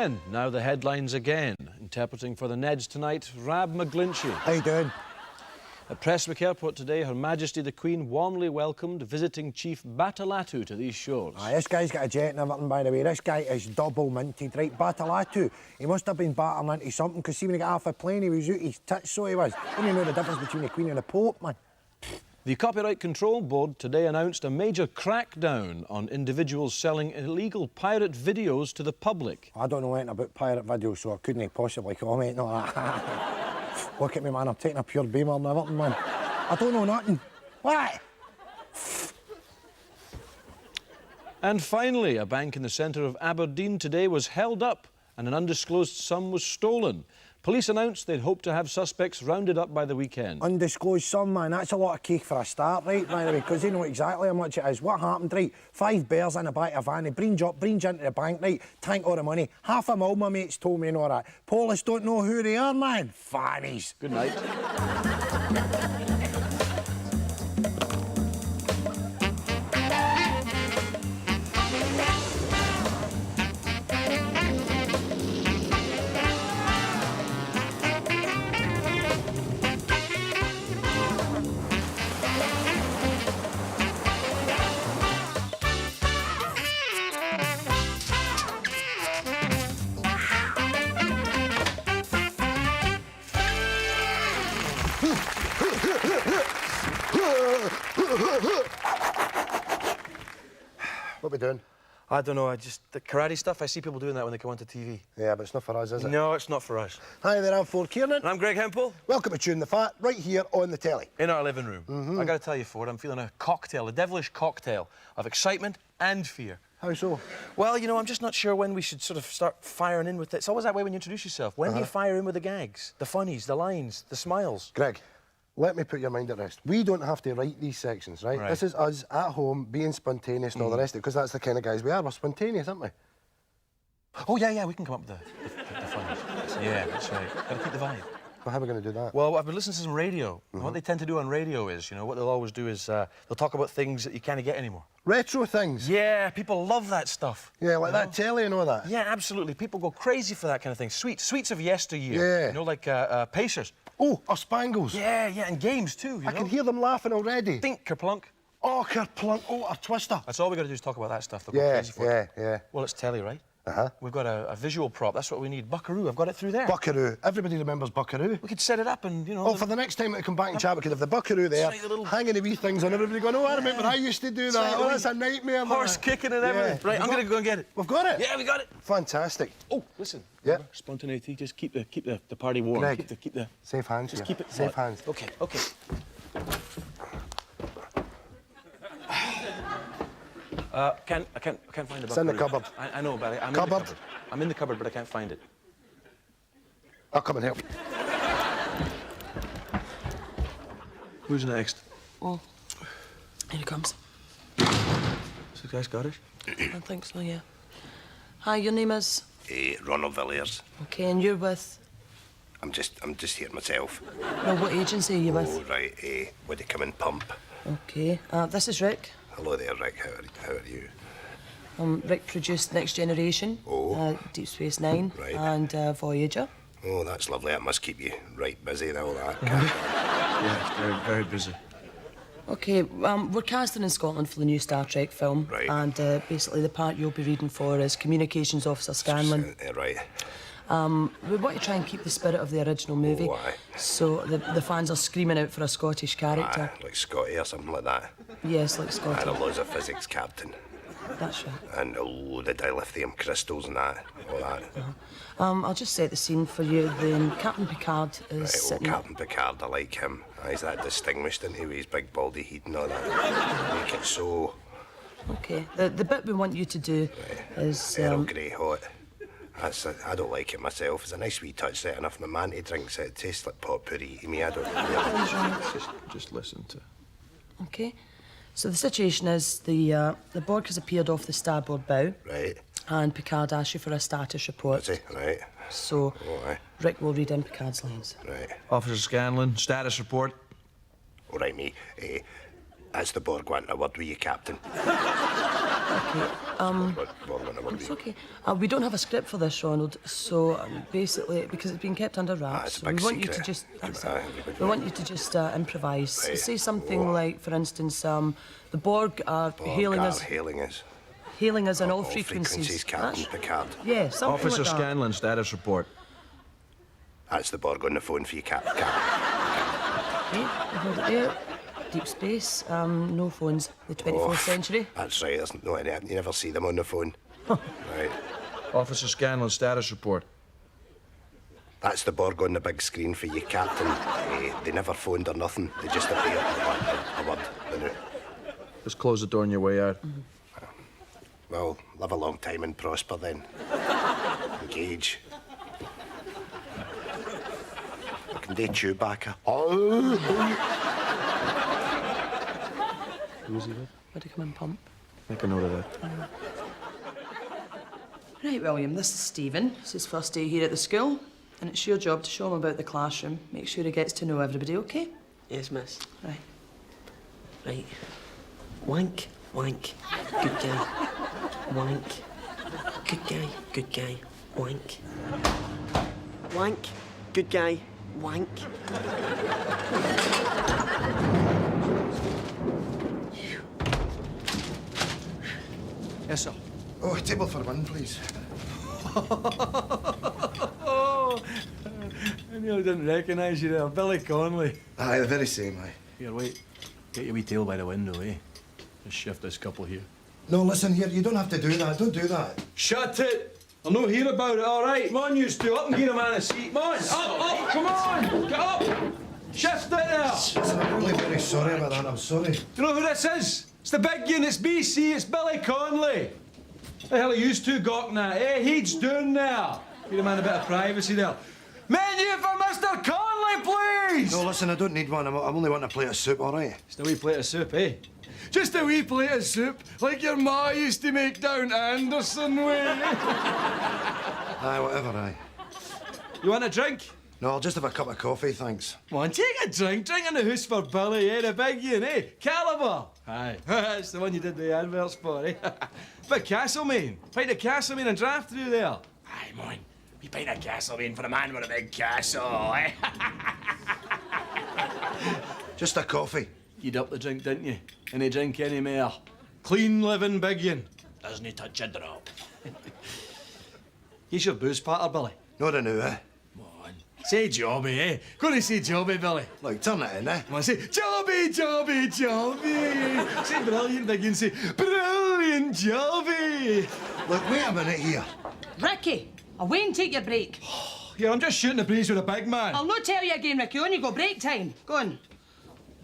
then, now the headlines again. Interpreting for the Neds tonight, Rab McGlinchey. How you doing? At Prestwick Airport today, Her Majesty the Queen warmly welcomed visiting Chief Batalatu to these shores. Aye, this guy's got a jet and everything, by the way. This guy is double minted, right? Batalatu. He must have been battering into something, because see, when he got off the plane, he was out his tits, so he was. Don't you know the difference between the Queen and the Pope, man? The Copyright Control Board today announced a major crackdown on individuals selling illegal pirate videos to the public. I don't know anything about pirate videos, so I couldn't possibly comment on that. Look at me, man, I'm taking a pure beamer and everything, man. I don't know nothing. What? And finally, a bank in the centre of Aberdeen today was held up and an undisclosed sum was stolen. Police announced they'd hope to have suspects rounded up by the weekend. Undisclosed sum, man, that's a lot of cake for a start, right, by the way, because they know exactly how much it is. What happened, right? 5 bears in the back of a van, they breach into the bank, right? Tank all the money. $500,000, my mates told me and all that. Police don't know who they are, man. Fannies. Good night. What we doing? I don't know, the karate stuff, I see people doing that when they come onto TV. Yeah, but it's not for us, is it? No, it's not for us. Hi there, I'm Ford Kiernan. And I'm Greg Hemphill. Welcome to Chewin the Fat, right here on the telly. In our living room. I got to tell you, Ford, I'm feeling a cocktail, a devilish cocktail of excitement and fear. How so? Well, you know, I'm just not sure when we should sort of start firing in with it. It's always that way when you introduce yourself. When do you fire in with the gags, the funnies, the lines, the smiles? Greg, let me put your mind at rest. We don't have to write these sections, right? This is us at home being spontaneous and all the rest of it, because that's the kind of guys we are. We're spontaneous, aren't we? Oh, yeah, we can come up with the funnies. Yeah, that's right. Got to keep the vibe. Well, how are we going to do that? Well, I've been listening to some radio. And what they tend to do on radio is, you know, what they'll always do is they'll talk about things that you can't get anymore. Retro things? Yeah, people love that stuff. Yeah, like that telly and all that? Yeah, absolutely. People go crazy for that kind of thing. Sweets of yesteryear. Yeah. You know, like Pacers. Oh, or Spangles. Yeah, and games too, you know? I can hear them laughing already. Think, Kerplunk. Oh, Kerplunk. Oh, or Twister. That's all we got to do is talk about that stuff. They'll go crazy for it. Yeah. Well, it's telly, right? We've got a visual prop. That's what we need. Buckaroo. I've got it through there. Buckaroo. Everybody remembers Buckaroo. We could set it up and, you know... Oh, for the next time that I come back and chat, we could have the Buckaroo there, hanging the wee things on, everybody going, oh, I remember I used to do that. Oh, that's a nightmare, man. Horse kicking and everything. Right, I'm going to go and get it. We've got it? Yeah, we got it. Fantastic. Oh, listen. Yeah. Remember, spontaneity. Just keep the party warm. Greg, keep the... safe hands. Just keep it... Safe hands. OK. I can't find the buckaroo. It's in the cupboard. I know, but I'm in the cupboard. I'm in the cupboard, but I can't find it. I'll come and help. Who's next? Oh, here he comes. Is the guy Scottish? I think so, yeah. Hi, your name is? Ronald Villiers. OK, and you're with? I'm just here myself. No, what agency are you with? Oh, right, would they come and pump? OK, this is Rick. Hello there, Rick, how are you? Rick produced Next Generation, Deep Space Nine, and Voyager. Oh, that's lovely. That must keep you right busy and all that. Yeah, it's very, very busy. OK, we're casting in Scotland for the new Star Trek film. Right. And basically the part you'll be reading for is Communications Officer Scanlon. Right. We want to try and keep the spirit of the original movie. Oh, aye. So the fans are screaming out for a Scottish character. Like Scotty or something like that. Yes, like Scotty. And a loads of physics captain. That's right. And a load of dilithium crystals and that, all that. I'll just set the scene for you. Then Captain Picard is sitting... Captain Picard, I like him. He's that distinguished, isn't he, with his big baldy head and all that. Make it so... OK. The bit we want you to do is... Earl Grey hot. I don't like it myself. It's a nice wee touch set enough. My manty drinks it. It tastes like potpourri to me. I don't really... Just listen to... OK. So the situation is the Borg has appeared off the starboard bow. Right. And Picard asks you for a status report. Is he? Right. So Rick will read in Picard's lines. Right. Officer Scanlon, status report. All right, me. That's the Borg wanting a word with you, Captain. It's okay. We don't have a script for this, Ronald, so basically, because it's been kept under wraps, it's a big we want you secret. to just... Everybody We want you to just improvise. Right. Say something like, for instance, the Borg are hailing us on all frequencies. Captain Picard. Yeah, something Officer like that. Scanlon, status report. That's the Borg on the phone for you, Cap. Okay, hold it there. Deep space, no phones. The 24th century. That's right, there's no any. You never see them on the phone. Right. Officer Scanlon, status report. That's the Borg on the big screen for you, Captain. They never phoned or nothing. They just appeared. A word. Just close the door on your way out. Well, live a long time and prosper then. Engage. Can they Chewbacca? Oh! Who is he with? Would you come and pump? Make a note of that. Right, William, this is Stephen. It's his first day here at the school, and it's your job to show him about the classroom. Make sure he gets to know everybody, OK? Yes, miss. Right. Right. Wank, wank. Good guy. Wank. Good guy, good guy. Wank. Wank. Good guy. Wank. Yes, sir. Oh, table for one, please. I nearly didn't recognise you there. Billy Connolly. Aye, the very same, aye. Here, wait. Get your wee tail by the window, eh? Just shift this couple here. No, listen here, you don't have to do that. Don't do that. Shut it! I'll not hear about it, all right? Come on, you two. Up and give a man a seat. Come on! Up! Come on! Get up! Shift it there! Listen, I'm really very sorry about that. I'm sorry. Do you know who this is? It's the big un. It's BC. It's Billy Connolly. The hell are you two gawking at, eh? He's doing there. Give a man a bit of privacy there. Menu for Mr. Connolly, please! No, listen, I don't need one. I'm only wanting a plate of soup, all right? Just a wee plate of soup, eh? Just a wee plate of soup, like your ma used to make down Anderson way. Aye, whatever, aye. You want a drink? No, I'll just have a cup of coffee, thanks. Come on, take a drink. Drink in the house for Billy, eh? The big un, eh? Caliber. Aye. That's the one you did the adverts for, eh? Bit Castlemaine. Pint of Castlemaine and draft through there. Aye, man. We pint of Castlemaine for a man with a big castle, eh? Just a coffee. You'd up the drink, didn't you? Any drink anymore. Clean living big un. Doesn't touch a drop. Here's your booze patter, Billy. Not a new, eh? Come on. Say jobby, eh? Go to say jobby, Billy. Look, turn it in, eh? Come on, say jobby, jobby, jobby. Say brilliant big un. Say brilliant jobby. Look, wait a minute here. Ricky, away and take your break. Yeah, I'm just shooting the breeze with a big man. I'll not tell you again, Ricky. On you go, break time. Go on.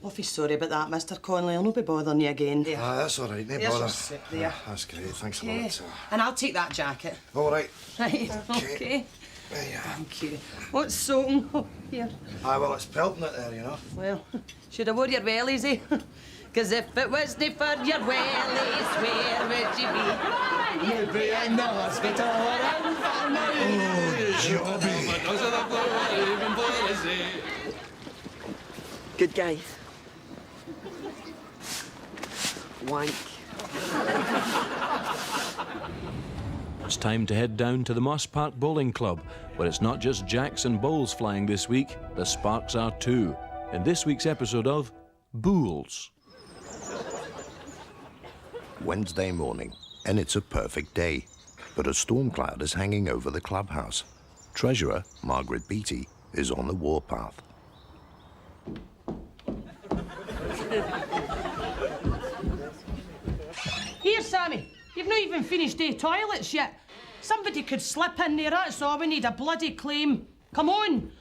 Awfully sorry about that, Mr. Connolly. I'll not be bothering you again. There. Aye, that's all right, no There's bother. your soup there. That's great, thanks a Okay. lot. And I'll take that jacket. All right. Right, okay. There you are. Thank you. What's soaking? Oh, here. Aye, well, it's pelting it there, you know. Well, should have wore your wellies, eh? Because if it wasn't for your wellies, where would you be? You'd be in the hospital and Good guy. Wank. It's time to head down to the Moss Park Bowling Club, where it's not just jacks and bowls flying this week, the sparks are too, in this week's episode of Bools. Wednesday morning, and it's a perfect day. But a storm cloud is hanging over the clubhouse. Treasurer, Margaret Beattie, is on the warpath. Here, Sammy, you've not even finished the toilets yet. Somebody could slip in there, that's all. We need a bloody claim. Come on.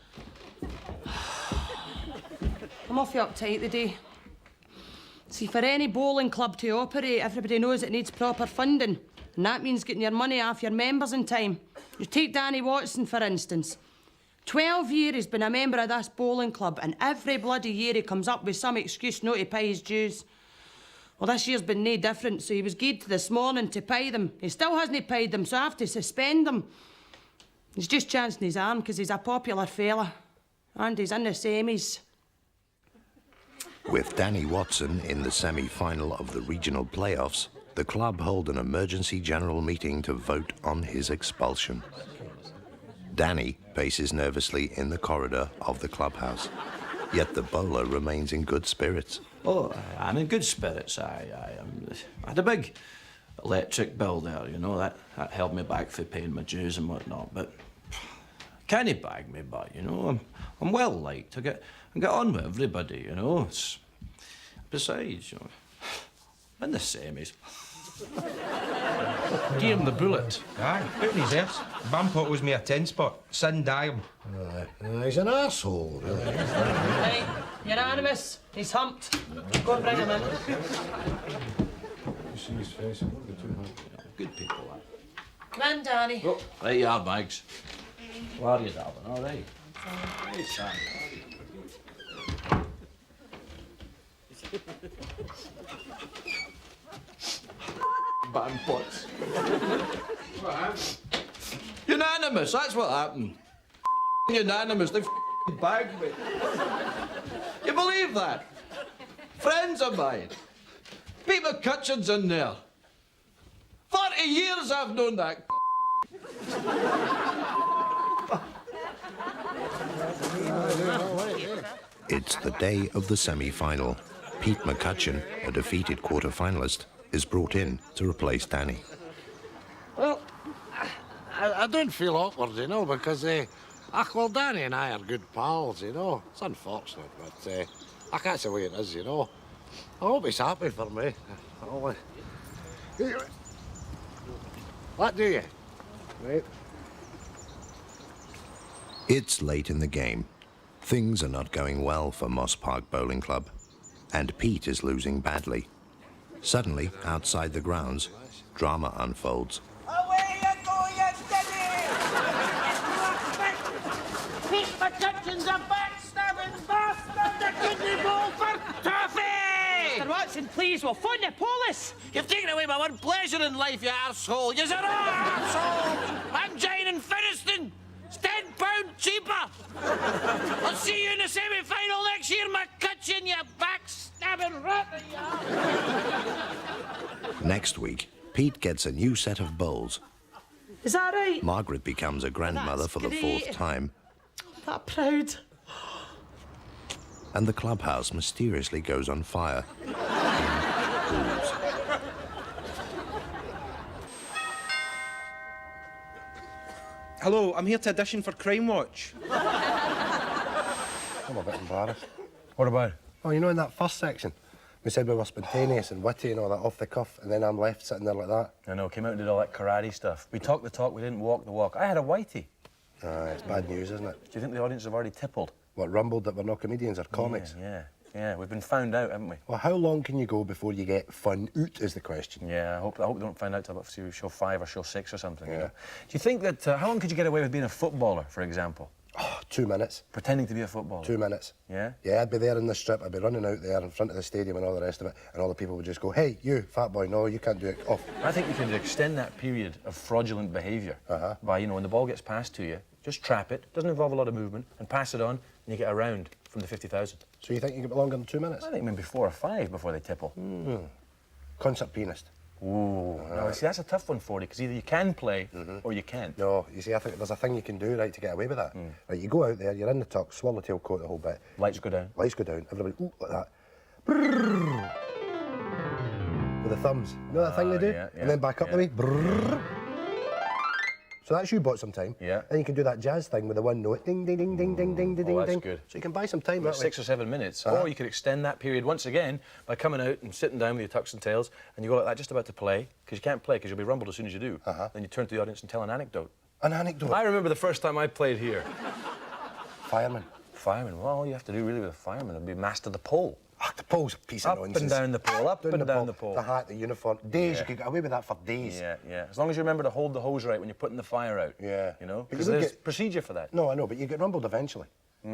I'm awfully uptight today. See, for any bowling club to operate, everybody knows it needs proper funding. And that means getting your money off your members in time. You take Danny Watson, for instance. 12 years he's been a member of this bowling club, and every bloody year he comes up with some excuse not to pay his dues. Well, this year's been no different, so he was geared to this morning to pay them. He still hasn't paid them, so I have to suspend him. He's just chancing his arm because he's a popular fella. And he's in the semis. With Danny Watson in the semi-final of the regional playoffs, the club hold an emergency general meeting to vote on his expulsion. Danny paces nervously in the corridor of the clubhouse, yet the bowler remains in good spirits. Oh, I'm in good spirits. I had a big electric bill there, you know, that held me back for paying my dues and whatnot, but can't he bag me, but, you know, I'm well liked. I get on with everybody, you know. Besides, you know, I'm in the semis. Gave him the bullet. Aye, out in his arse. Bampot owes me a 10 spot. Sin die him. He's an arsehole, really. Right, unanimous. He's humped. Go and bring him in. You see his face, it won't be too hard. Good people, that. Come in, Danny. Oh, right you are, Mags. How are you, darling? All right. Hey, Sam. Bampots. What happened? Unanimous, that's what happened. Unanimous, they bagged me. You believe that? Friends of mine. Pete McCutcheon's in there. 40 years I've known that. It's the day of the semi-final. Pete McCutcheon, a defeated quarter-finalist, is brought in to replace Danny. Well, I don't feel awkward, you know, because, well, Danny and I are good pals, you know. It's unfortunate, but that's the way it is, you know. I hope he's happy for me. What do you? Right. It's late in the game. Things are not going well for Moss Park Bowling Club, and Pete is losing badly. Suddenly, outside the grounds, drama unfolds. Away you go, you steady! Pete McCutcheon's a backstabbing bastard that couldn't bowl for toffee! Mr. Watson, please, we'll phone the police. You've taken away my one pleasure in life, you arsehole. You're an arsehole. I'm Jane and Finiston. It's £10 cheaper. I'll see you in the semi-final next year, McCutcheon, you backstabbing rat. Next week, Pete gets a new set of bowls. Is that right? Margaret becomes a grandmother That's for the great. 4th time, That proud. and the clubhouse mysteriously goes on fire. In pools. Hello, I'm here to audition for Crime Watch. I'm a bit embarrassed. What about? Oh, you know, in that first section, we said we were spontaneous and witty and all that off the cuff, and then I'm left sitting there like that. I know, came out and did all that karate stuff. We talked the talk, we didn't walk the walk. I had a whitey. It's bad news, isn't it? Do you think the audience have already tippled? What, rumbled that we're not comedians or comics? Yeah, we've been found out, haven't we? Well, how long can you go before you get fun out, is the question. Yeah, I hope they don't find out till about show 5 or show 6 or something. You know? Do you think that, how long could you get away with being a footballer, for example? Oh, 2 minutes. Pretending to be a footballer? 2 minutes. Yeah? Yeah, I'd be there in the strip, I'd be running out there in front of the stadium and all the rest of it, and all the people would just go, hey, you, fat boy, no, you can't do it, off. I think you can extend that period of fraudulent behaviour by, you know, when the ball gets passed to you, just trap it, doesn't involve a lot of movement, and pass it on, and you get a round from the 50,000. So you think you get longer than 2 minutes? I think maybe 4 or 5 before they tipple. Concert pianist. Ooh, no, see, that's a tough one for you, because either you can play or you can't. No, you see, I think there's a thing you can do, right, to get away with that. Right, you go out there, you're in the tux, swallowtail coat the whole bit. Lights go down. Lights go down, everybody, ooh, like that. Brrrr. With the thumbs. You know that thing they do? yeah, and then back up the way. Brrrr. So that's you bought some time. Yeah. Then you can do that jazz thing with the one note. Ding, ding, ding, ding, ding, ding, ding, that's ding. good. So you can buy some time that way. 6 or 7 minutes. Or you could extend that period once again by coming out and sitting down with your tucks and tails, and you go like that just about to play, because you can't play because you'll be rumbled as soon as you do. Then you turn to the audience and tell an anecdote. An anecdote. I remember the first time I played here. Fireman. Fireman, well, all you have to do really with a fireman would be master the pole. Ah, the pole's a piece of Up nonsense. and down the pole, up and down the pole. The hat, the uniform. Days, you could get away with that for days. Yeah. As long as you remember to hold the hose right when you're putting the fire out. Yeah. You know? But Because you would there's get- procedure for that. No, I know, but you get rumbled eventually.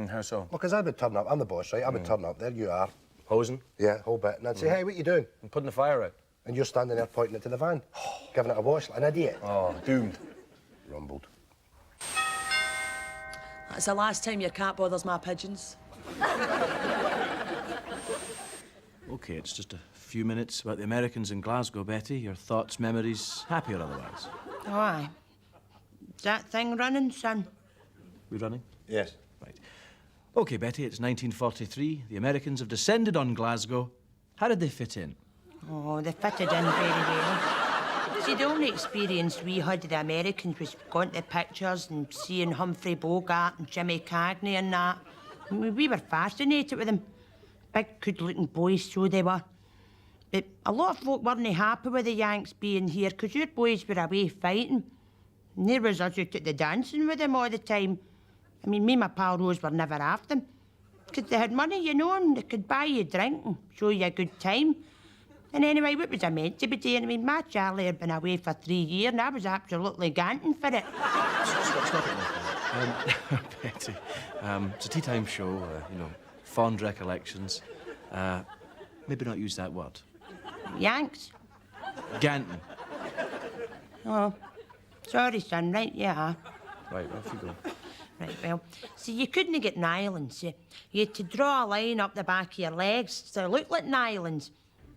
How so? Well, because I would turn up, I'm the boss, right? I would turn up, there you are. Hosing Yeah, whole bit. And I'd say, hey, what you doing? and putting the fire out. And you're standing there pointing it to the van, giving it a wash like an idiot. Oh, doomed. Rumbled. That's the last time your cat bothers my pigeons. Okay, it's just a few minutes about the Americans in Glasgow, Betty. Your thoughts, memories, happy or otherwise? Oh, aye. Is that thing running, son? We running? Yes. Right. OK, Betty, it's 1943. The Americans have descended on Glasgow. How did they fit in? Oh, they fitted in very well. See, the only experience we had of the Americans was going to the pictures and seeing Humphrey Bogart and Jimmy Cagney and that. We were fascinated with them. Big, good-looking boys, so they were. But a lot of folk weren't happy with the Yanks being here, because your boys were away fighting. And there was us out at the dancing with them all the time. I mean, me and my pal Rose were never after them. Because they had money, you know, and they could buy you a drink and show you a good time. And anyway, what was I meant to be doing? I mean, my Charlie had been away for 3 years and I was absolutely ganting for it. Stop it, Betty. It's a tea time show, you know, fond recollections. Maybe not use that word. Yanks? Ganton. Oh, sorry, son, right, yeah. Right, off you go. Right, well, see, you couldn't get nylons. You had to draw a line up the back of your legs so they looked like nylons.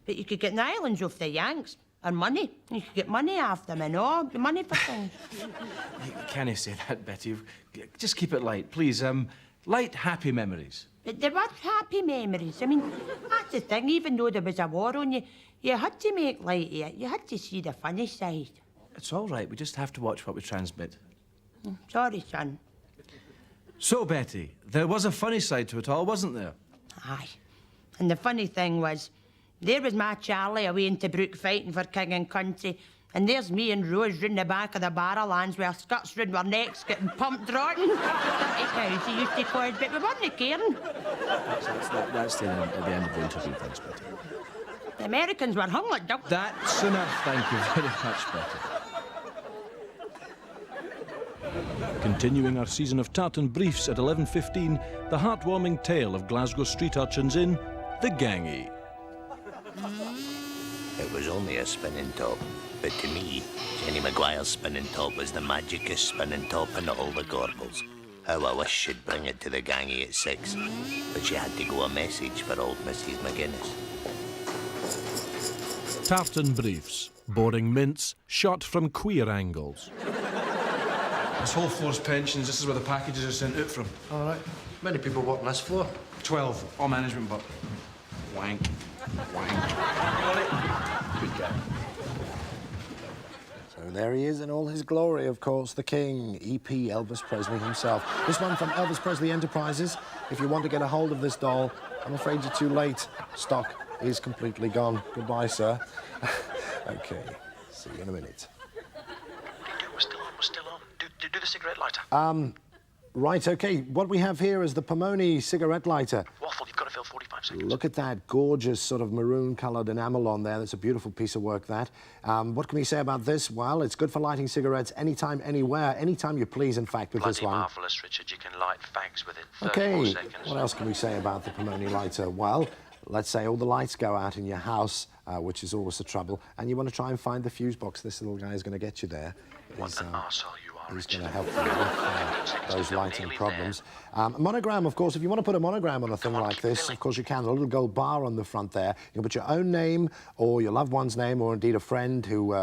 But you could get nylons off the Yanks, and money. You could get money off them and all, money for things. Can you say that, Betty? Just keep it light, please. Light, happy memories. But there were happy memories. I mean, that's the thing, even though there was a war on you, you had to make light of it. You had to see the funny side. It's all right, we just have to watch what we transmit. Sorry, son. So, Betty, there was a funny side to it all, wasn't there? Aye. And the funny thing was, there was my Charlie away in Tobruk fighting for king and country, and there's me and Rose round the back of the barrowlands with our skirts round our necks getting pumped rotten. 30 cows, he used to call it, but we weren't caring. That's the end of the interview, thanks, Betty. The Americans were hung like ducks. That's enough, thank you very much, Betty. Continuing our season of tartan briefs at 11:15, the heartwarming tale of Glasgow street urchins in The Gangy. It was only a spinning top, but to me, Jenny Maguire's spinning top was the magicest spinning top in all the Gorbals. How I wish she'd bring it to the Gangy at 6, but she had to go a message for old Mrs. McGuinness. Tartan briefs, boring mints, shot from queer angles. This whole floor's pensions. This is where the packages are sent out from. All right. Many people working this floor? 12, all management, but wank. Good guy. So there he is in all his glory, of course, the king, E.P. Elvis Presley himself. This one from Elvis Presley Enterprises. If you want to get a hold of this doll, I'm afraid you're too late. Stock is completely gone. Goodbye, sir. OK, see you in a minute. We're still on. Do the cigarette lighter. Right, OK, what we have here is the Pomone cigarette lighter. Waffle, you've got to fill 45 seconds. Look at that gorgeous sort of maroon-coloured enamel on there. That's a beautiful piece of work, that. What can we say about this? Well, it's good for lighting cigarettes anytime, anywhere, anytime you please, in fact, with this one. Marvellous, Richard. You can light fags within 34 OK, seconds. what else can we say about the Pomone lighter? Well, let's say all the lights go out in your house, which is always a trouble, and you want to try and find the fuse box. This little guy is going to get you there. What an arsehole you are, He's Richard. going to help you with those lighting problems. A monogram, of course, if you want to put a monogram on a thing like this, of course you can. A little gold bar on the front there. You can put your own name or your loved one's name or indeed a friend who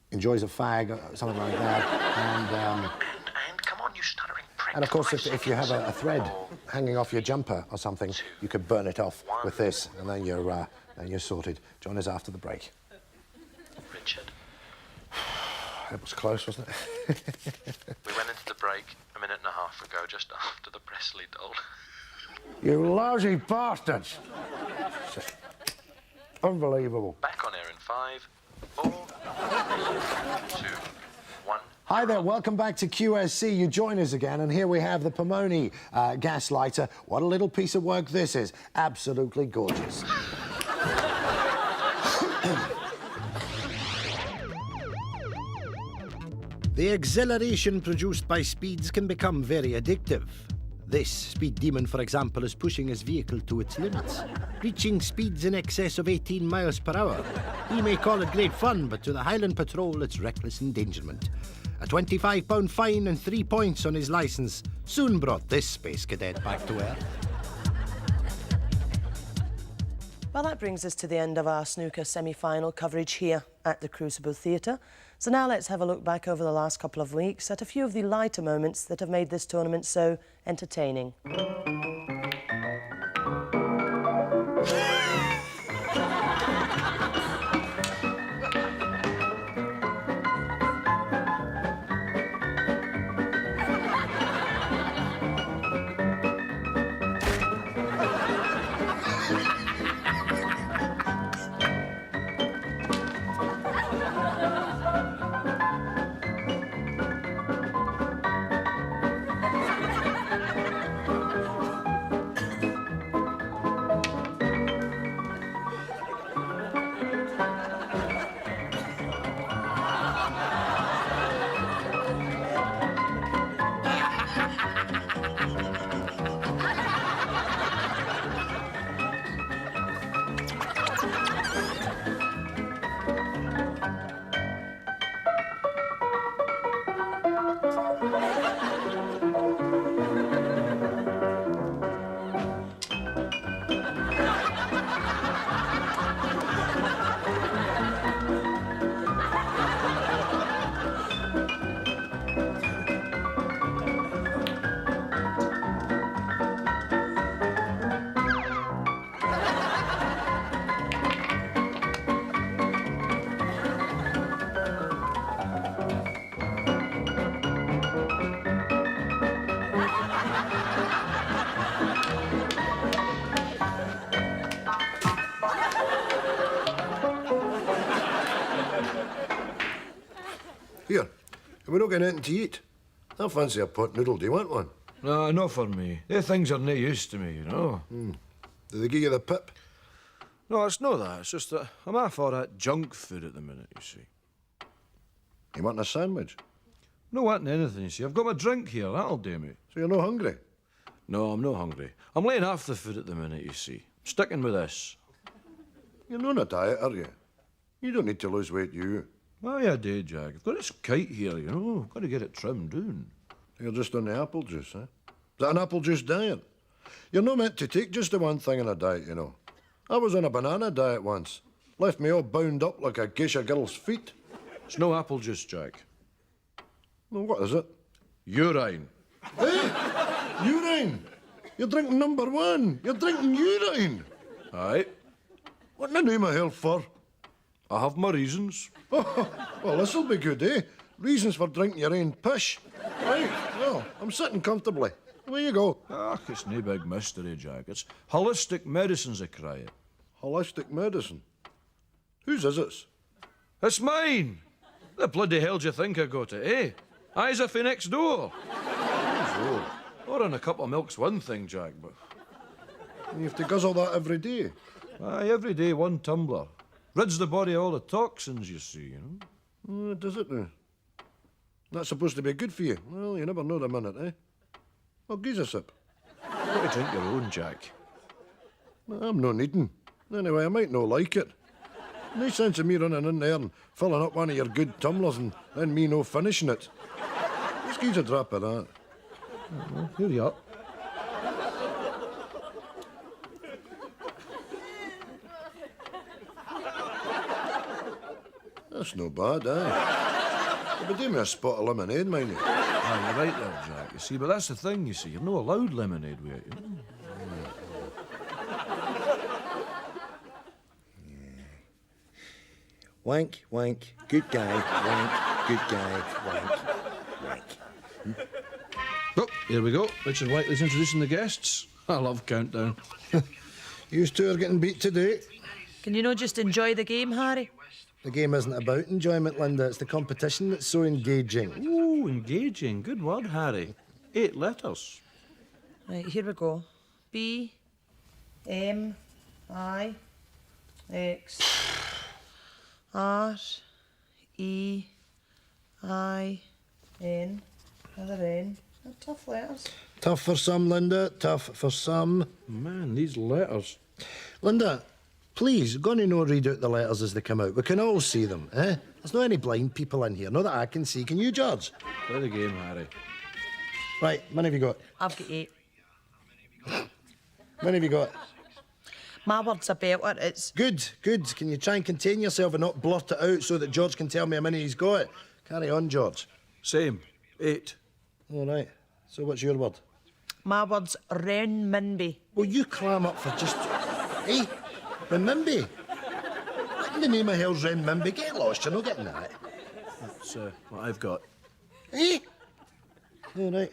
enjoys a fag or something like that. And come on, you stuttering prick. and of course, if you have a thread hanging off your jumper or something, you could burn it off with this, and then you're sorted. Join us after the break. Richard. That was close, wasn't it? We went into the break a minute and a half ago, just after the Presley doll. You lousy bastards! Unbelievable. Back on air in 5, 4, 3, 2, 1. Hi there, welcome back to QSC. You join us again, and here we have the Pomone gas lighter. What a little piece of work this is. Absolutely gorgeous. The exhilaration produced by speeds can become very addictive. This speed demon, for example, is pushing his vehicle to its limits, reaching speeds in excess of 18 miles per hour. He may call it great fun, but to the Highland Patrol, it's reckless endangerment. A £25 fine and 3 points on his licence soon brought this space cadet back to Earth. Well, that brings us to the end of our snooker semi-final coverage here at the Crucible Theatre. So now let's have a look back over the last couple of weeks at a few of the lighter moments that have made this tournament so entertaining. Here, we're not getting anything to eat. I fancy a pot noodle. Do you want one? No, not for me. They things are no use to me, you know. Do they give you the pip? No, it's not that. It's just that I'm off all that junk food at the minute, you see. You want a sandwich? No wanting anything, you see. I've got my drink here. That'll do me. So you're not hungry? No, I'm not hungry. I'm laying off the food at the minute, you see. Sticking with this. You're not on a diet, are you? You don't need to lose weight, you. Why, I do, Jack. I've got this kite here, you know. I've got to get it trimmed down. You're just on the apple juice, eh? Is that an apple juice diet? You're not meant to take just the one thing in a diet, you know. I was on a banana diet once. Left me all bound up like a geisha girl's feet. It's no apple juice, Jack. Well, what is it? Urine. Eh? Urine? You're drinking number one. You're drinking urine. Aye. What in the name of hell for? I have my reasons. Oh, well, this'll be good, eh? Reasons for drinking your own pish. Right, well, I'm sitting comfortably. Away you go. Ah, it's no big mystery, Jack. It's holistic medicine's a cry it. Holistic medicine? Whose is it? It's mine. The bloody hell do you think I got it, eh? Eyes if he next door. So, ordering a cup of milk's one thing, Jack, but... You have to guzzle that every day? Aye, every day one tumbler. Rids the body of all the toxins, you see, you know. Does it now? That's supposed to be good for you. Well, you never know the minute, eh? Well, give us a sip. You've got to drink your own, Jack. I'm no needing. Anyway, I might not like it. No sense of me running in there and filling up one of your good tumblers and then me no finishing it. Just give us a drop of that. Well, here you are. That's no bad, eh? But do me a spot of lemonade, mind you. Aye, you're right there, Jack, you see. But that's the thing, you see. You're not allowed lemonade with it, you know. Wank, wank, good guy, wank, good guy, wank, wank. Oh, here we go. Richard Whiteley's introducing the guests. I love countdown. You two are getting beat today. Can you not just enjoy the game, Harry? The game isn't about enjoyment, Linda. It's the competition that's so engaging. Ooh, engaging. Good word, Harry. 8 letters. Right, here we go. B, M, I, X, R, E, I, N. Another N. They're tough letters. Tough for some, Linda. Tough for some. Man, these letters. Linda, please, gonna no read out the letters as they come out. We can all see them, eh? There's not any blind people in here. Not that I can see. Can you, George? Play the game, Harry. Right, how many have you got? I've got 8. How many have you got? My word's a belter. It's... Good, good. Can you try and contain yourself and not blurt it out so that George can tell me how many he's got? Carry on, George. Same. 8. All right. So what's your word? My word's renminbi. Well, you clam up for just... Hey, renminbi? What in the name of hell's renminbi? Get lost, you're not getting that. That's what I've got. Hey? All right.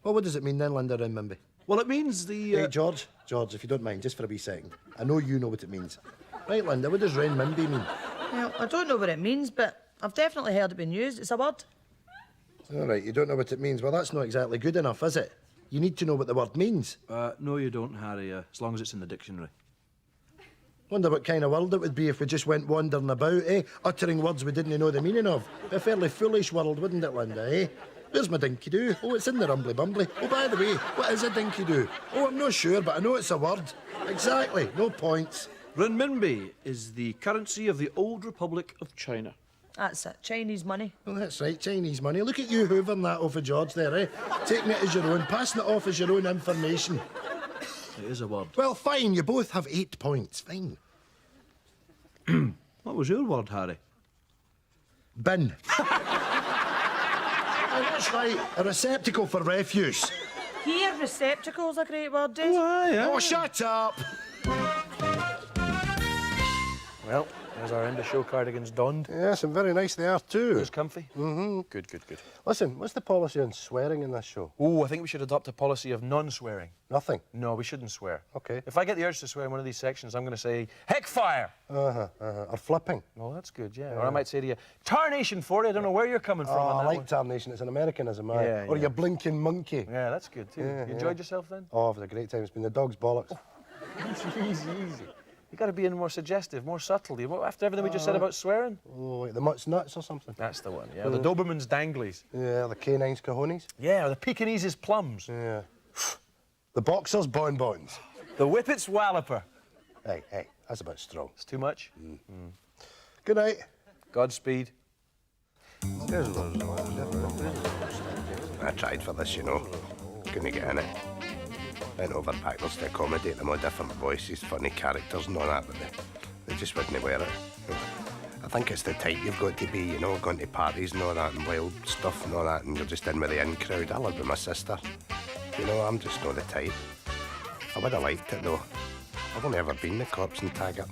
Well, what does it mean then, Linda, renminbi? Well, it means the... Hey, George, if you don't mind, just for a wee second. I know you know what it means. Right, Linda, what does renminbi mean? Well, I don't know what it means, but I've definitely heard it being used. It's a word. All right, you don't know what it means. Well, that's not exactly good enough, is it? You need to know what the word means. No, you don't, Harry, as long as it's in the dictionary. Wonder what kind of world it would be if we just went wandering about, eh? Uttering words we didn't know the meaning of. Be a fairly foolish world, wouldn't it, Linda, eh? Where's my dinky-doo? Oh, it's in the rumbly-bumbly. Oh, by the way, what is a dinky-doo? Oh, I'm not sure, but I know it's a word. Exactly, no points. Renminbi is the currency of the old Republic of China. That's it. Chinese money. Well, that's right, Chinese money. Look at you hoovering that off of George there, eh? Taking it as your own, passing it off as your own information. It is a word. Well, fine, you both have 8 points. Fine. What was your word, Harry? Bin. Oh, that's right, a receptacle for refuse. Here, receptacle's a great word, eh? Oh, shut up! Well, there's our end of show cardigans donned. Yes, and very nice they are too. It's comfy? Mm-hmm. Good, good, good. Listen, what's the policy on swearing in this show? Oh, I think we should adopt a policy of non-swearing. Nothing. No, we shouldn't swear. Okay. If I get the urge to swear in one of these sections, I'm going to say, heck fire! Or flipping. Oh, that's good, yeah. Or I might say to you, tarnation for you. I don't know where you're coming from Oh, on I that like one. Tarnation. It's an Americanism, aye. Yeah, Or yeah. you blinking monkey. Yeah, that's good too. Yeah, You enjoyed yourself then? Oh, it was a great time. It's been the dog's bollocks. Easy, easy. You got to be in more suggestive, more subtle. After everything we just said about swearing? Oh, like the Mutt's nuts or something. That's the one, yeah. The Doberman's danglies. Yeah, the Canine's cojones. Yeah, or the Pekinese's plums. Yeah. The Boxer's bonbons. The Whippet's walloper. Hey, that's a bit strong. It's too much? Good night. Godspeed. I tried for this, you know. Couldn't get in it. Went over backwards to accommodate them all different voices, funny characters and all that, but they just wouldn't wear it. I think it's the type you've got to be, you know, going to parties and all that and wild stuff and all that, and you're just in with the in crowd. I live with my sister. You know, I'm just not the type. I would have liked it, though. I've only ever been the corpse and taggart.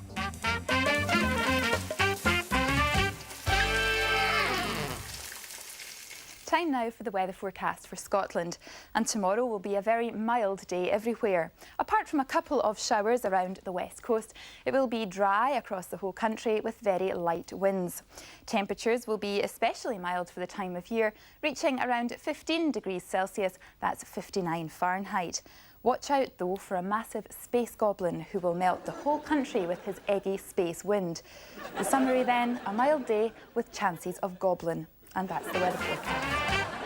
Time now for the weather forecast for Scotland, and tomorrow will be a very mild day everywhere. Apart from a couple of showers around the west coast, it will be dry across the whole country with very light winds. Temperatures will be especially mild for the time of year, reaching around 15 degrees Celsius, that's 59 Fahrenheit. Watch out though for a massive space goblin who will melt the whole country with his eggy space wind. The summary then, a mild day with chances of goblin. And that's the weather forecast.